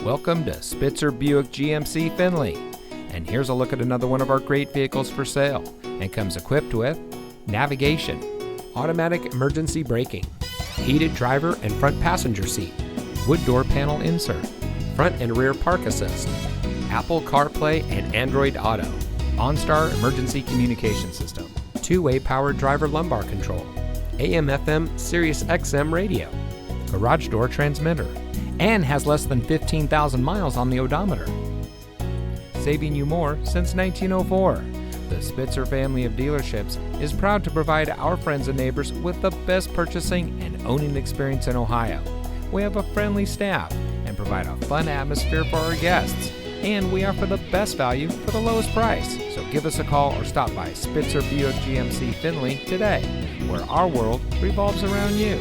Welcome to Spitzer Buick GMC Findlay. And here's a look at another one of our great vehicles for sale, and comes equipped with navigation, automatic emergency braking, heated driver and front passenger seat, wood door panel insert, front and rear park assist, Apple CarPlay and Android Auto, OnStar emergency communication system, two-way power driver lumbar control, AM/FM Sirius XM radio, garage door transmitter, and has less than 15,000 miles on the odometer. Saving you more since 1904. The Spitzer family of dealerships is proud to provide our friends and neighbors with the best purchasing and owning experience in Ohio. We have a friendly staff and provide a fun atmosphere for our guests. And we offer the best value for the lowest price. So give us a call or stop by Spitzer Buick GMC Findlay today, where our world revolves around you.